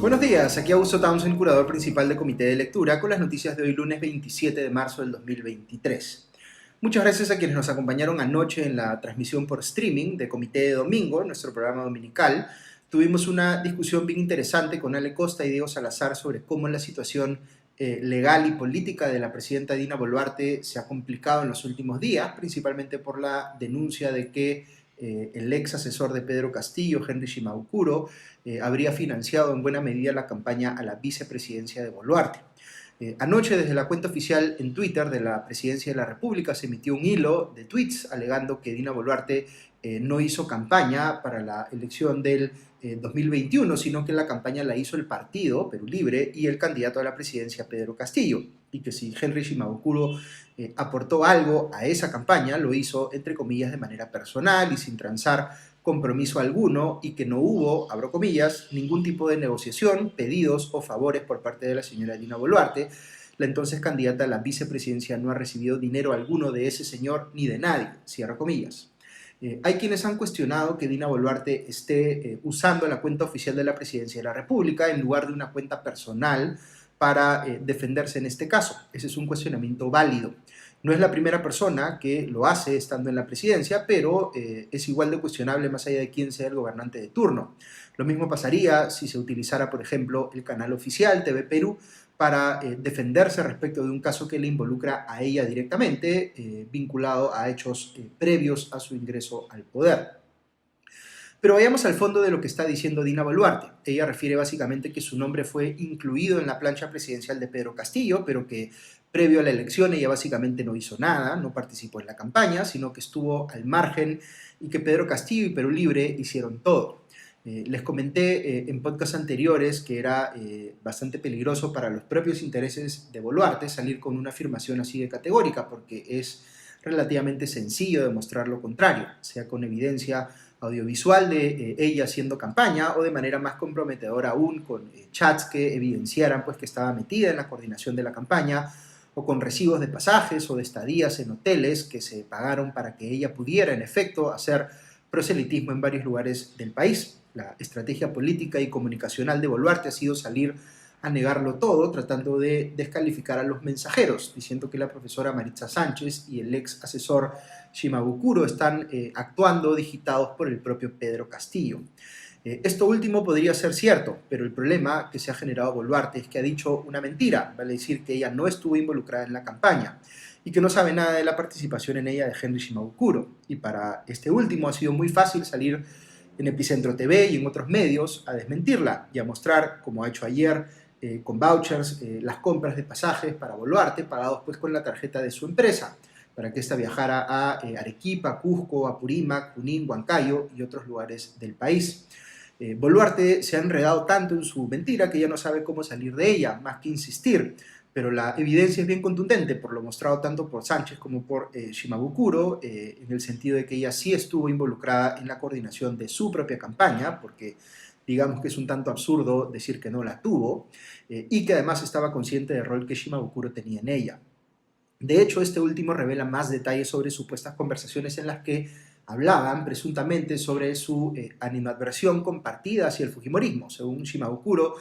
Buenos días, aquí Augusto Townsend, curador principal del Comité de Lectura, con las noticias de hoy lunes 27 de marzo del 2023. Muchas gracias a quienes nos acompañaron anoche en la transmisión por streaming de Comité de Domingo, nuestro programa dominical. Tuvimos una discusión bien interesante con Ale Costa y Diego Salazar sobre cómo la situación legal y política de la presidenta Dina Boluarte se ha complicado en los últimos días, principalmente por la denuncia de que el ex asesor de Pedro Castillo, Henry Shimabukuro, habría financiado en buena medida la campaña a la vicepresidencia de Boluarte. Anoche, desde la cuenta oficial en Twitter de la Presidencia de la República, se emitió un hilo de tweets alegando que Dina Boluarte no hizo campaña para la elección del 2021, sino que la campaña la hizo el partido Perú Libre y el candidato a la presidencia, Pedro Castillo, y que si Henry Shimabukuro aportó algo a esa campaña, lo hizo, entre comillas, de manera personal y sin transar compromiso alguno, y que no hubo, abro comillas, ningún tipo de negociación, pedidos o favores por parte de la señora Dina Boluarte. La entonces candidata a la vicepresidencia no ha recibido dinero alguno de ese señor ni de nadie, cierro comillas. Hay quienes han cuestionado que Dina Boluarte esté usando la cuenta oficial de la Presidencia de la República en lugar de una cuenta personal para defenderse en este caso. Ese es un cuestionamiento válido. No es la primera persona que lo hace estando en la presidencia, pero es igual de cuestionable más allá de quién sea el gobernante de turno. Lo mismo pasaría si se utilizara, por ejemplo, el canal oficial TV Perú para defenderse respecto de un caso que le involucra a ella directamente, vinculado a hechos previos a su ingreso al poder. Pero vayamos al fondo de lo que está diciendo Dina Boluarte. Ella refiere básicamente que su nombre fue incluido en la plancha presidencial de Pedro Castillo, pero que previo a la elección ella básicamente no hizo nada, no participó en la campaña, sino que estuvo al margen, y que Pedro Castillo y Perú Libre hicieron todo. Les comenté en podcasts anteriores que era bastante peligroso para los propios intereses de Boluarte salir con una afirmación así de categórica, porque es relativamente sencillo demostrar lo contrario, sea con evidencia audiovisual de ella haciendo campaña o de manera más comprometedora aún con chats que evidenciaran pues, que estaba metida en la coordinación de la campaña, o con recibos de pasajes o de estadías en hoteles que se pagaron para que ella pudiera en efecto hacer proselitismo en varios lugares del país. La estrategia política y comunicacional de Boluarte ha sido salir a negarlo todo, tratando de descalificar a los mensajeros, diciendo que la profesora Maritza Sánchez y el ex asesor Shimabukuro están actuando digitados por el propio Pedro Castillo. Esto último podría ser cierto, pero el problema que se ha generado Boluarte es que ha dicho una mentira, vale decir que ella no estuvo involucrada en la campaña y que no sabe nada de la participación en ella de Henry Shimabukuro. Y para este último ha sido muy fácil salir en Epicentro TV y en otros medios a desmentirla y a mostrar, como ha hecho ayer, con vouchers, las compras de pasajes para Boluarte, pagados pues con la tarjeta de su empresa, para que ésta viajara a Arequipa, Cusco, Apurímac, Junín, Huancayo y otros lugares del país. Boluarte se ha enredado tanto en su mentira que ya no sabe cómo salir de ella, más que insistir, pero la evidencia es bien contundente por lo mostrado tanto por Sánchez como por Shimabukuro, en el sentido de que ella sí estuvo involucrada en la coordinación de su propia campaña, porque digamos que es un tanto absurdo decir que no la tuvo, y que además estaba consciente del rol que Shimabukuro tenía en ella. De hecho, este último revela más detalles sobre supuestas conversaciones en las que hablaban presuntamente sobre su animadversión compartida hacia el fujimorismo. Según Shimabukuro,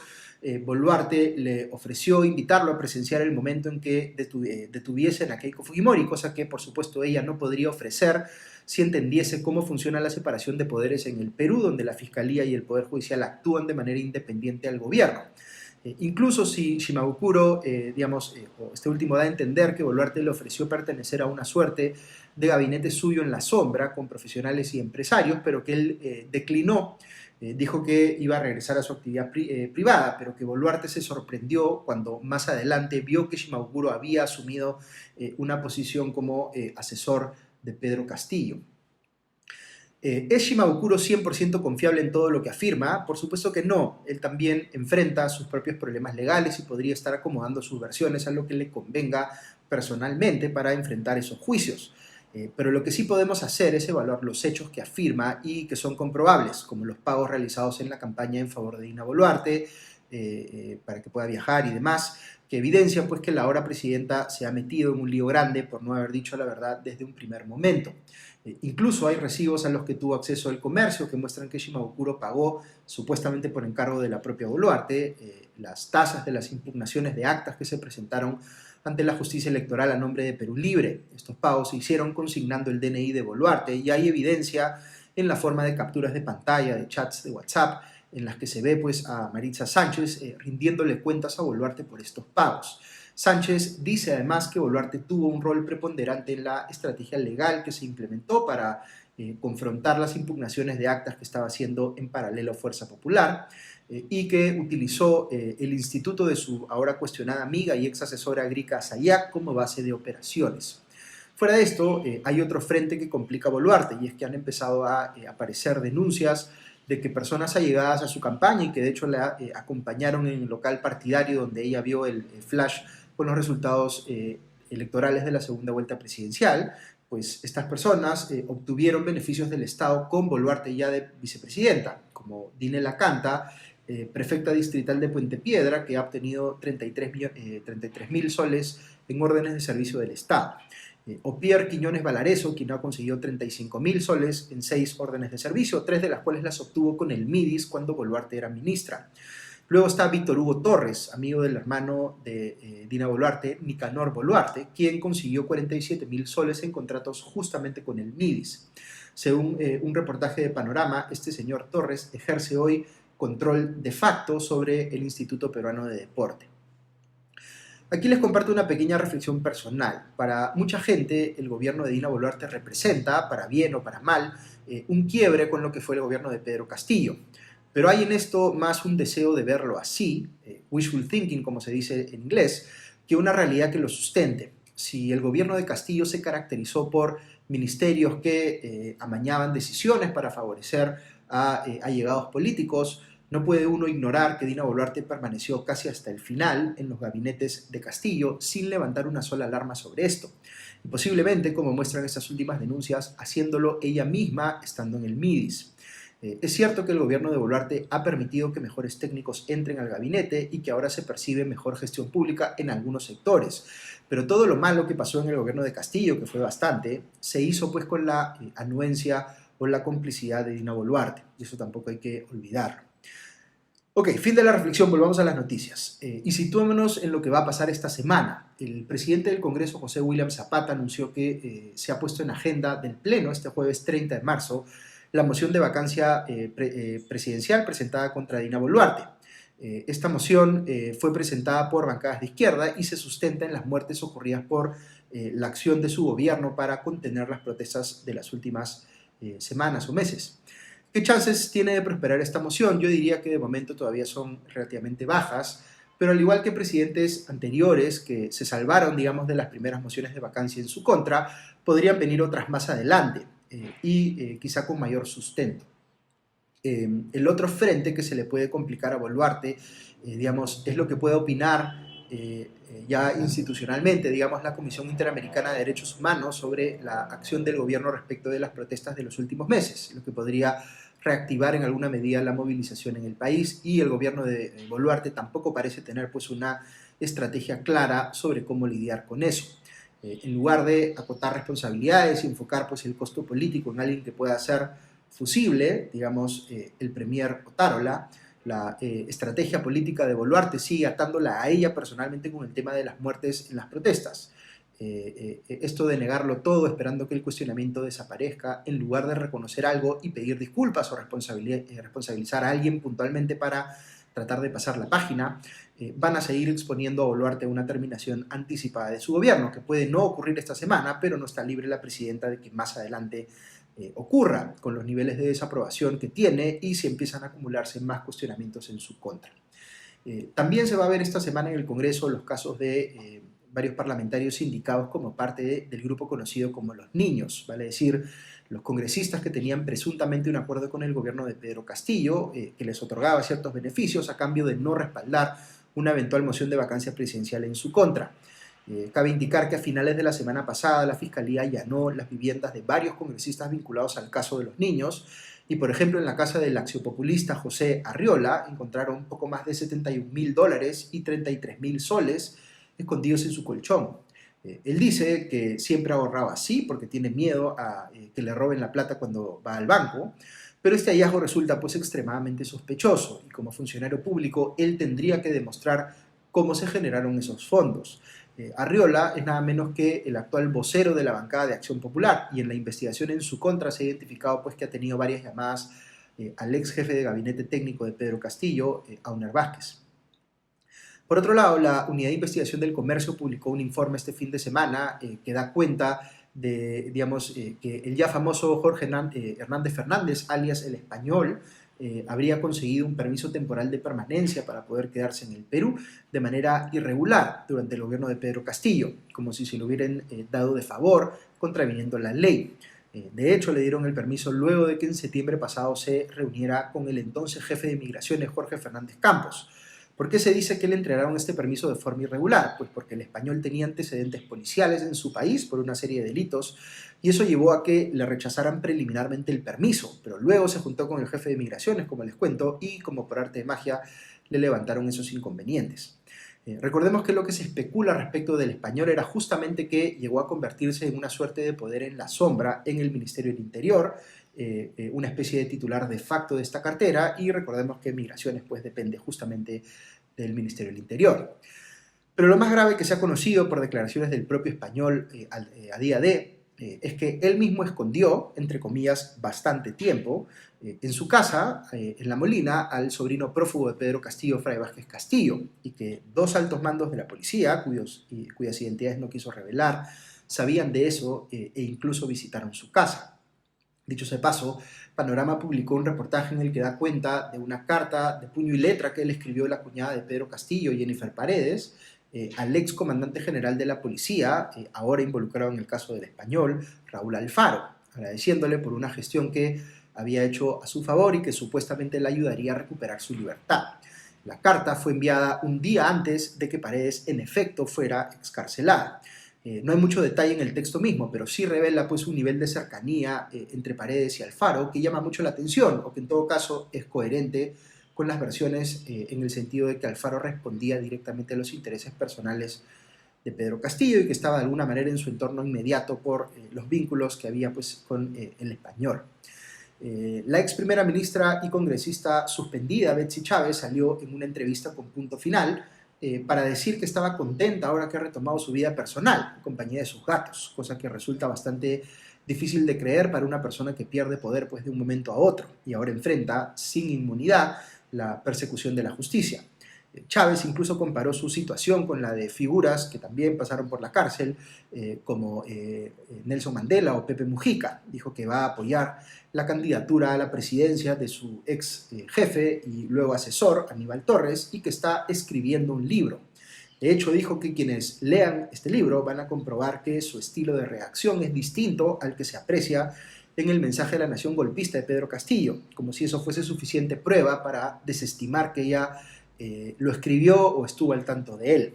Boluarte le ofreció invitarlo a presenciar el momento en que detuviesen a Keiko Fujimori, cosa que por supuesto ella no podría ofrecer si entendiese cómo funciona la separación de poderes en el Perú, donde la Fiscalía y el Poder Judicial actúan de manera independiente al gobierno. Incluso si Shimabukuro, este último da a entender que Boluarte le ofreció pertenecer a una suerte de gabinete suyo en la sombra con profesionales y empresarios, pero que él declinó, dijo que iba a regresar a su actividad privada, pero que Boluarte se sorprendió cuando más adelante vio que Shimabukuro había asumido una posición como asesor de Pedro Castillo. ¿Es Shimabukuro 100% confiable en todo lo que afirma? Por supuesto que no. Él también enfrenta sus propios problemas legales y podría estar acomodando sus versiones a lo que le convenga personalmente para enfrentar esos juicios. Pero lo que sí podemos hacer es evaluar los hechos que afirma y que son comprobables, como los pagos realizados en la campaña en favor de Dina Boluarte, para que pueda viajar y demás, que evidencian pues que la ahora presidenta se ha metido en un lío grande por no haber dicho la verdad desde un primer momento. Incluso hay recibos a los que tuvo acceso el comercio que muestran que Shimabukuro pagó, supuestamente por encargo de la propia Boluarte, las tasas de las impugnaciones de actas que se presentaron ante la justicia electoral a nombre de Perú Libre. Estos pagos se hicieron consignando el DNI de Boluarte y hay evidencia en la forma de capturas de pantalla, de chats de WhatsApp, en las que se ve pues a Maritza Sánchez rindiéndole cuentas a Boluarte por estos pagos. Sánchez dice además que Boluarte tuvo un rol preponderante en la estrategia legal que se implementó para confrontar las impugnaciones de actas que estaba haciendo en paralelo Fuerza Popular y que utilizó el instituto de su ahora cuestionada amiga y ex asesora Grika Sayak como base de operaciones. Fuera de esto, hay otro frente que complica a Boluarte y es que han empezado a aparecer denuncias de que personas allegadas a su campaña y que de hecho la acompañaron en el local partidario donde ella vio el flash con los resultados electorales de la segunda vuelta presidencial, pues estas personas obtuvieron beneficios del Estado con Boluarte ya de vicepresidenta, como Dine Lacanta, prefecta distrital de Puente Piedra, que ha obtenido 33.000 soles en órdenes de servicio del Estado. O Pierre Quiñones Valareso, quien ha conseguido 35.000 soles en 6 órdenes de servicio, 3 de las cuales las obtuvo con el MIDIS cuando Boluarte era ministra. Luego está Víctor Hugo Torres, amigo del hermano de Dina Boluarte, Nicanor Boluarte, quien consiguió 47.000 soles en contratos justamente con el MIDIS. Según un reportaje de Panorama, este señor Torres ejerce hoy control de facto sobre el Instituto Peruano de Deporte. Aquí les comparto una pequeña reflexión personal. Para mucha gente, el gobierno de Dina Boluarte representa, para bien o para mal, un quiebre con lo que fue el gobierno de Pedro Castillo. Pero hay en esto más un deseo de verlo así, wishful thinking, como se dice en inglés, que una realidad que lo sustente. Si el gobierno de Castillo se caracterizó por ministerios que amañaban decisiones para favorecer a allegados políticos, no puede uno ignorar que Dina Boluarte permaneció casi hasta el final en los gabinetes de Castillo sin levantar una sola alarma sobre esto. Y posiblemente, como muestran estas últimas denuncias, haciéndolo ella misma estando en el MIDIS. Es cierto que el gobierno de Boluarte ha permitido que mejores técnicos entren al gabinete y que ahora se percibe mejor gestión pública en algunos sectores. Pero todo lo malo que pasó en el gobierno de Castillo, que fue bastante, se hizo pues con la anuencia o la complicidad de Dina Boluarte. Y eso tampoco hay que olvidarlo. Ok, fin de la reflexión, volvamos a las noticias. Y situémonos en lo que va a pasar esta semana. El presidente del Congreso, José William Zapata, anunció que se ha puesto en agenda del Pleno este jueves 30 de marzo la moción de vacancia presidencial presentada contra Dina Boluarte. Esta moción fue presentada por bancadas de izquierda y se sustenta en las muertes ocurridas por la acción de su gobierno para contener las protestas de las últimas semanas o meses. ¿Qué chances tiene de prosperar esta moción? Yo diría que de momento todavía son relativamente bajas, pero al igual que presidentes anteriores que se salvaron, digamos, de las primeras mociones de vacancia en su contra, podrían venir otras más adelante y quizá con mayor sustento. El otro frente que se le puede complicar a Boluarte, digamos, es lo que puede opinar ya institucionalmente, digamos, la Comisión Interamericana de Derechos Humanos sobre la acción del gobierno respecto de las protestas de los últimos meses, lo que podría reactivar en alguna medida la movilización en el país, y el gobierno de Boluarte tampoco parece tener pues una estrategia clara sobre cómo lidiar con eso. En lugar de acotar responsabilidades y enfocar pues el costo político en alguien que pueda ser fusible, digamos, el premier Otárola, la estrategia política de Boluarte sigue atándola a ella personalmente con el tema de las muertes en las protestas. Esto de negarlo todo esperando que el cuestionamiento desaparezca en lugar de reconocer algo y pedir disculpas o responsabilizar a alguien puntualmente para tratar de pasar la página, van a seguir exponiendo a Boluarte a una terminación anticipada de su gobierno, que puede no ocurrir esta semana, pero no está libre la presidenta de que más adelante ocurra, con los niveles de desaprobación que tiene y si empiezan a acumularse más cuestionamientos en su contra. También se va a ver esta semana en el Congreso los casos de varios parlamentarios indicados como parte del grupo conocido como los niños, vale decir, los congresistas que tenían presuntamente un acuerdo con el gobierno de Pedro Castillo, que les otorgaba ciertos beneficios a cambio de no respaldar una eventual moción de vacancia presidencial en su contra. Cabe indicar que a finales de la semana pasada la Fiscalía allanó las viviendas de varios congresistas vinculados al caso de los niños Y por ejemplo, en la casa del axiopopulista José Arriola encontraron poco más de $71.000 y 33.000 soles escondidos en su colchón. Él dice que siempre ahorraba así porque tiene miedo a que le roben la plata cuando va al banco, pero este hallazgo resulta pues extremadamente sospechoso y como funcionario público él tendría que demostrar cómo se generaron esos fondos. Arriola es nada menos que el actual vocero de la bancada de Acción Popular y en la investigación en su contra se ha identificado pues que ha tenido varias llamadas al ex jefe de gabinete técnico de Pedro Castillo, Auner Vázquez. Por otro lado, la Unidad de Investigación del Comercio publicó un informe este fin de semana que da cuenta de, digamos, que el ya famoso Jorge Hernández Fernández, alias El Español, habría conseguido un permiso temporal de permanencia para poder quedarse en el Perú de manera irregular durante el gobierno de Pedro Castillo, como si se lo hubieran dado de favor, contraviniendo la ley. De hecho, le dieron el permiso luego de que en septiembre pasado se reuniera con el entonces jefe de Migraciones, Jorge Fernández Campos. ¿Por qué se dice que le entregaron este permiso de forma irregular? Pues porque el español tenía antecedentes policiales en su país por una serie de delitos y eso llevó a que le rechazaran preliminarmente el permiso, pero luego se juntó con el jefe de migraciones, como les cuento, y como por arte de magia le levantaron esos inconvenientes. Recordemos que lo que se especula respecto del español era justamente que llegó a convertirse en una suerte de poder en la sombra en el Ministerio del Interior, una especie de titular de facto de esta cartera, y recordemos que Migraciones pues depende justamente del Ministerio del Interior. Pero lo más grave que se ha conocido por declaraciones del propio español a día de es que él mismo escondió, entre comillas, bastante tiempo en su casa, en La Molina, al sobrino prófugo de Pedro Castillo, Fray Vázquez Castillo, y que dos altos mandos de la policía, cuyas identidades no quiso revelar, sabían de eso e incluso visitaron su casa. Dicho sea de paso, Panorama publicó un reportaje en el que da cuenta de una carta de puño y letra que él escribió la cuñada de Pedro Castillo, Jennifer Paredes, al ex comandante general de la policía, ahora involucrado en el caso del español, Raúl Alfaro, agradeciéndole por una gestión que había hecho a su favor y que supuestamente le ayudaría a recuperar su libertad. La carta fue enviada un día antes de que Paredes en efecto fuera excarcelada. No hay mucho detalle en el texto mismo, pero sí revela pues, un nivel de cercanía entre Paredes y Alfaro que llama mucho la atención, o que en todo caso es coherente con las versiones en el sentido de que Alfaro respondía directamente a los intereses personales de Pedro Castillo y que estaba de alguna manera en su entorno inmediato por los vínculos que había pues, con el español. La ex primera ministra y congresista suspendida, Betsy Chávez, salió en una entrevista con Punto Final para decir que estaba contenta ahora que ha retomado su vida personal en compañía de sus gatos, cosa que resulta bastante difícil de creer para una persona que pierde poder pues, de un momento a otro y ahora enfrenta sin inmunidad la persecución de la justicia. Chávez incluso comparó su situación con la de figuras que también pasaron por la cárcel, como Nelson Mandela o Pepe Mujica. Dijo que va a apoyar la candidatura a la presidencia de su ex jefe y luego asesor, Aníbal Torres, y que está escribiendo un libro. De hecho, dijo que quienes lean este libro van a comprobar que su estilo de reacción es distinto al que se aprecia en el mensaje de la nación golpista de Pedro Castillo, como si eso fuese suficiente prueba para desestimar que ella lo escribió o estuvo al tanto de él.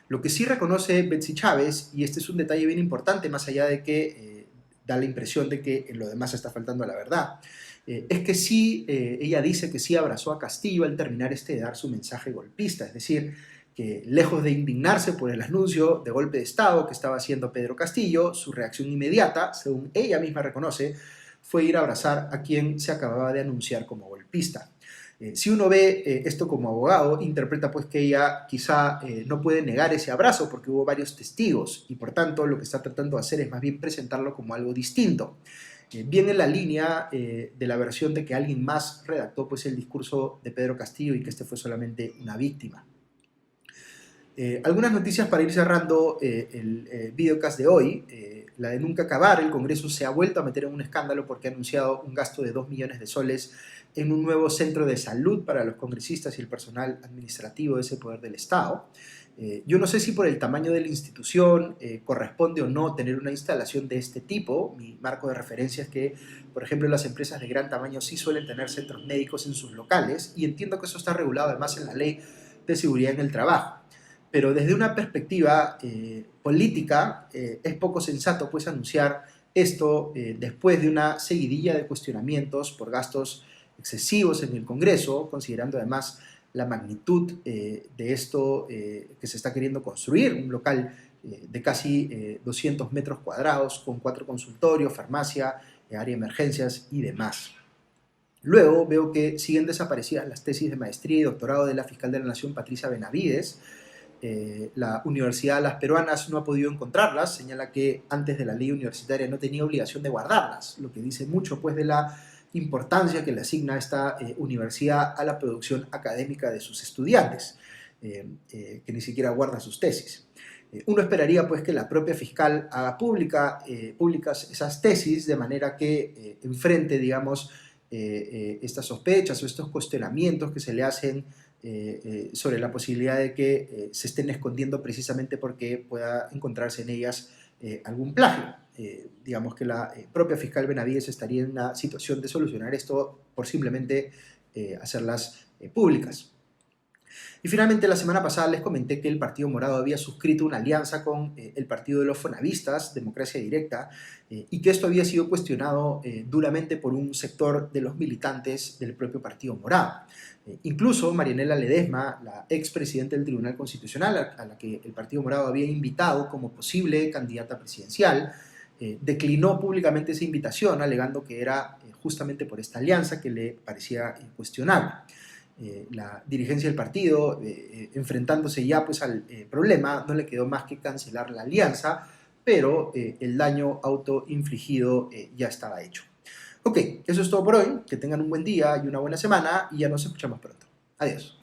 Lo que sí reconoce Betsy Chávez, y este es un detalle bien importante, más allá de que da la impresión de que en lo demás está faltando a la verdad, es que sí, ella dice que sí abrazó a Castillo al terminar de dar su mensaje golpista, es decir, que lejos de indignarse por el anuncio de golpe de Estado que estaba haciendo Pedro Castillo, su reacción inmediata, según ella misma reconoce, fue ir a abrazar a quien se acababa de anunciar como golpista. Si uno ve esto como abogado, interpreta pues que ella quizá no puede negar ese abrazo porque hubo varios testigos y por tanto lo que está tratando de hacer es más bien presentarlo como algo distinto. Bien en la línea de la versión de que alguien más redactó pues el discurso de Pedro Castillo y que este fue solamente una víctima. Algunas noticias para ir cerrando el videocast de hoy. La de nunca acabar, el Congreso se ha vuelto a meter en un escándalo porque ha anunciado un gasto de 2 millones de soles en un nuevo centro de salud para los congresistas y el personal administrativo de ese poder del Estado. Yo no sé si por el tamaño de la institución corresponde o no tener una instalación de este tipo. Mi marco de referencia es que, por ejemplo, las empresas de gran tamaño sí suelen tener centros médicos en sus locales y entiendo que eso está regulado además en la Ley de Seguridad en el Trabajo. Pero desde una perspectiva política es poco sensato pues anunciar Esto después de una seguidilla de cuestionamientos por gastos excesivos en el Congreso, considerando además la magnitud de esto que se está queriendo construir, un local de casi 200 metros cuadrados con 4 consultorios, farmacia, área de emergencias y demás. Luego veo que siguen desaparecidas las tesis de maestría y doctorado de la fiscal de la Nación, Patricia Benavides. La Universidad de las Peruanas no ha podido encontrarlas, señala que antes de la ley universitaria no tenía obligación de guardarlas, lo que dice mucho pues de la importancia que le asigna esta universidad a la producción académica de sus estudiantes, que ni siquiera guarda sus tesis. Uno esperaría pues que la propia fiscal haga públicas esas tesis de manera que enfrente, digamos, estas sospechas o estos cuestionamientos que se le hacen sobre la posibilidad de que se estén escondiendo precisamente porque pueda encontrarse en ellas algún plagio. Digamos que la propia fiscal Benavides estaría en una situación de solucionar esto por simplemente hacerlas públicas. Y finalmente, la semana pasada les comenté que el Partido Morado había suscrito una alianza con el Partido de los Fonavistas, Democracia Directa, y que esto había sido cuestionado duramente por un sector de los militantes del propio Partido Morado. Incluso Marianela Ledesma, la expresidenta del Tribunal Constitucional, a la que el Partido Morado había invitado como posible candidata presidencial, declinó públicamente esa invitación, alegando que era justamente por esta alianza que le parecía cuestionable. La dirigencia del partido, enfrentándose ya pues al problema, no le quedó más que cancelar la alianza, pero el daño autoinfligido ya estaba hecho. Ok, eso es todo por hoy. Que tengan un buen día y una buena semana y ya nos escuchamos pronto. Adiós.